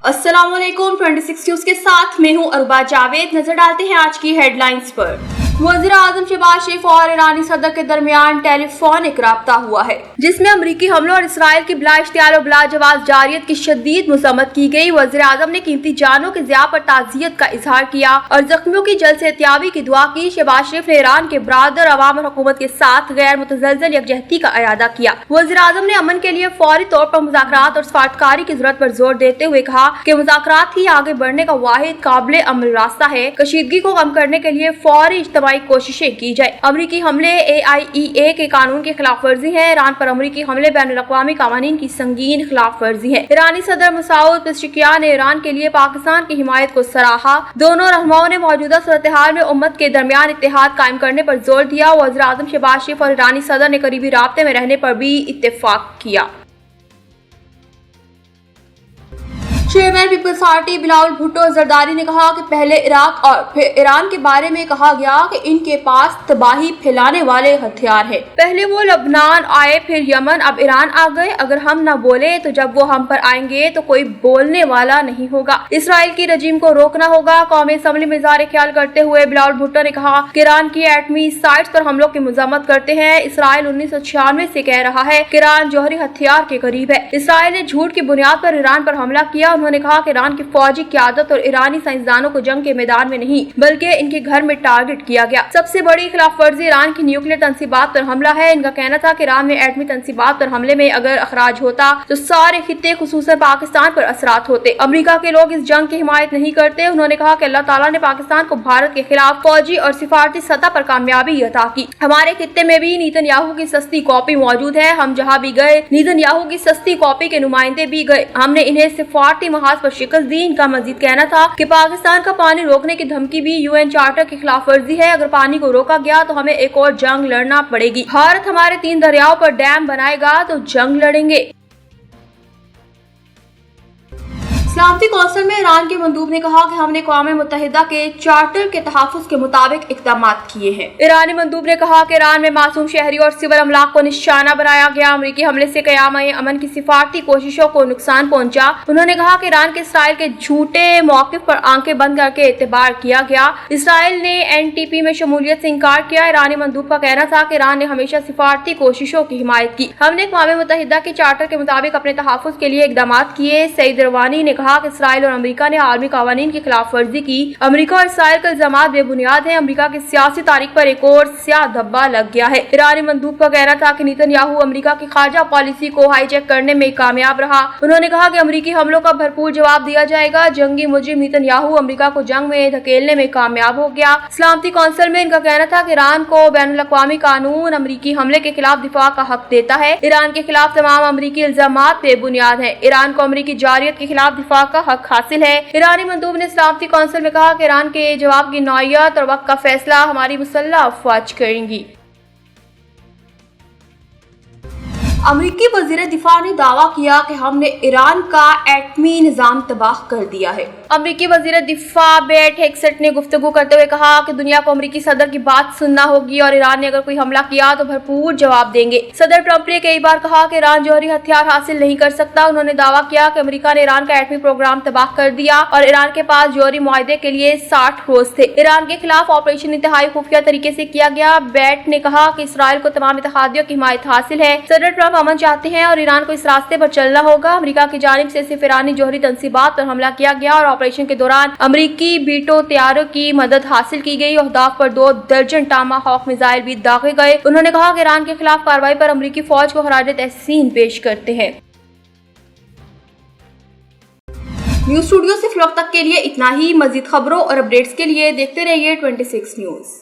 अस्सलाम वालेकुम 26 न्यूज के साथ मैं हूं अरुबा जावेद। नजर डालते हैं आज की हेडलाइंस पर। वज़ीर-ए-आज़म शहबाज शरीफ और ईरानी सदर के दरमियान टेलीफोनिक राब्ता हुआ है, जिसमें अमरीकी हमलों और इसराइल की बिला इख्तियार और बिला जवाब जारियत की शदीद मज़म्मत की गई। वज़ीर-ए-आज़म ने कीमती जानों के ज़िया पर ताज़ियत का इजहार किया और जख्मियों की जल्द सेहतियाबी की दुआ की। शहबाज शरीफ ने ईरान के बरादर अवाम और हुकूमत के साथ गैर मुतज़लज़ल यकजहती का इरादा किया। वज़ीर-ए-आज़म ने अमन के लिए फौरी तौर पर मुज़ाकरात और सफारतकारी की जरूरत पर जोर देते हुए कहा कि मुज़ाकरात ही आगे बढ़ने का वाहिद काबिल अमल रास्ता है। कशीदगी को कम करने के लिए फौरी इज्तिमाई कोशिशें की जाए। अमरीकी हमले AIEA के कानून की खिलाफ वर्जी है। ईरान पर अमरीकी हमले बैनुल-अक़वामी कानून की संगीन खिलाफ वर्जी है। ईरानी सदर मसूद पेज़ेश्कियान ने ईरान के लिए पाकिस्तान की हिमायत को सराहा। दोनों रहनुमाओं ने मौजूदा सूरत-ए-हाल में उम्मत के दरमियान इत्तेहाद कायम करने पर जोर दिया। वज़ीर-ए-आज़म शहबाज शरीफ और ईरानी सदर ने करीबी राब्ते में रहने पर भी इत्तेफाक किया। चेयरमैन पीपल्स पार्टी बिलावल भुट्टो जरदारी ने कहा कि पहले इराक और फिर ईरान के बारे में कहा गया कि इनके पास तबाही फैलाने वाले हथियार हैं। पहले वो लबनान आए, फिर यमन, अब ईरान आ गए। अगर हम न बोले तो जब वो हम पर आएंगे तो कोई बोलने वाला नहीं होगा। इसराइल की रजीम को रोकना होगा। कौमी असम्बली में इज़हार ख्याल करते हुए बिलावल भुट्टो ने कहा कि ईरान की एटमी साइट्स पर हमलों की मजम्मत करते हैं। इसराइल 1996 से कह रहा है कि ईरान जौहरी हथियार के करीब है। इसराइल ने झूठ की बुनियाद पर ईरान पर हमला किया। उन्होंने कहा कि ईरान की फौजी क़यादत और ईरानी साइंसदानों को जंग के मैदान में नहीं बल्कि इनके घर में टारगेट किया गया। सबसे बड़ी खिलाफ वर्जी ईरान की न्यूक्लियर तंसीबात पर हमला है। इनका कहना था कि ईरान में एटमी तंसीबात पर हमले में अगर अखराज होता तो सारे खित्ते खुसूसन पाकिस्तान पर असरात होते। अमेरिका के लोग इस जंग की हिमायत नहीं करते। उन्होंने कहा कि अल्लाह ताला ने पाकिस्तान को भारत के खिलाफ फौजी और सिफारती सतह पर कामयाबी अता की। हमारे खित्ते में भी नेतन्याहू की सस्ती कॉपी मौजूद है। हम जहाँ भी गए नेतन्याहू की सस्ती कॉपी के नुमाइंदे भी गए। हमने इन्हें सिफारती महाज पर शिकस्त दी। इनका मजीद कहना था कि पाकिस्तान का पानी रोकने की धमकी भी UN चार्टर की खिलाफ वर्जी है। अगर पानी को रोका गया तो हमें एक और जंग लड़ना पड़ेगी। भारत हमारे 3 दरियाओं पर डैम बनाएगा तो जंग लड़ेंगे। सलामती कौंसिल में ईरान के मंदूब ने कहा कि हमने अक़वाम मुत्तहिदा के चार्टर के तहफ़्फ़ुज़ के मुताबिक इक़दाम किए हैं। ईरानी मंदूब ने कहा कि ईरान में मासूम शहरी और सिविल अमलाक को निशाना बनाया गया। अमरीकी हमले से क़याम अमन की सिफारती कोशिशों को नुकसान पहुंचा। उन्होंने कहा कि ईरान के इसराइल के झूठे मौक़िफ़ पर आंखें बंद करके एतबार किया गया। इसराइल ने NPT में शमूलियत से इनकार किया। ईरानी मंदूब का कहना था कि ईरान ने हमेशा सिफारती कोशिशों की हिमायत की। हमने अक़वाम मुत्तहिदा के चार्टर के मुताबिक अपने तहफ़्फ़ुज़ के लिए इक़दाम किए। सईद रवानी ने कहा कि इसराइल और अमेरिका ने आलमी कानून की खिलाफ वर्जी की। अमेरिका और इसराइल का इल्जामात बेबुनियाद है। अमेरिका की सियासी तारीख पर एक और स्याह धब्बा लग गया है। ईरानी मंदूब का कहना था कि नेतन्याहू अमेरिका की खारजा पॉलिसी को हाईजैक करने में कामयाब रहा। उन्होंने कहा कि अमेरिकी हमलों का भरपूर जवाब दिया जाएगा। जंगी मुजरिम नेतन्याहू अमेरिका को जंग में धकेलने में कामयाब हो गया। सलामती कौंसिल में इनका कहना था कि ईरान को बैनुल-अक़वामी कानून अमेरिकी हमले के खिलाफ दिफा का हक देता है। ईरान के खिलाफ तमाम अमेरिकी इल्जामात बेबुनियाद है। ईरान को अमेरिकी जारियत के खिलाफ दिफा का हक हासिल है। ईरानी मंदूब ने सलामती कौंसिल में कहा कि ईरान के जवाब की नौइयत और वक्त का फैसला हमारी मुसल्लह अफवाज करेंगी। अमरीकी वज़ीर दिफा ने दावा किया कि हमने ईरान का एटमी निज़ाम तबाह कर दिया है। अमरीकी वज़ीर दिफा बेट हेक्सेट ने गुफ्तगू करते हुए कहा कि दुनिया को अमरीकी सदर की बात सुनना होगी और ईरान ने अगर कोई हमला किया तो भरपूर जवाब देंगे। सदर ट्रंप ने कई बार कहा कि ईरान जौहरी हथियार हासिल नहीं कर सकता। उन्होंने दावा किया कि अमेरिका ने ईरान का एटमी प्रोग्राम तबाह कर दिया और ईरान के पास जौहरी मुआहदे के लिए 60 रोज थे। ईरान के खिलाफ ऑपरेशन इंतहाई खुफिया तरीके से किया गया। बेट ने कहा कि इसराइल को तमाम इत्तेहादियों की हिमायत हासिल है। सदर ट्रंप अमन चाहते हैं और ईरान को इस रास्ते पर चलना होगा। अमेरिका की जानिब से सिर्फ ईरानी जौहरी तंसीबात पर हमला किया गया और ऑपरेशन के दौरान अमेरिकी बीटो तैयारों की मदद हासिल की गई। अहदाफ पर 2 दर्जन टामाहॉक मिसाइल भी दागे गए। उन्होंने कहा कि ईरान के खिलाफ कार्रवाई पर अमेरिकी फौज को खराज तहसीन पेश करते हैं। न्यूज स्टूडियो से फिलहाल तक के लिए इतना ही। मजीद खबरों और अपडेट्स के लिए देखते रहिए 26 न्यूज।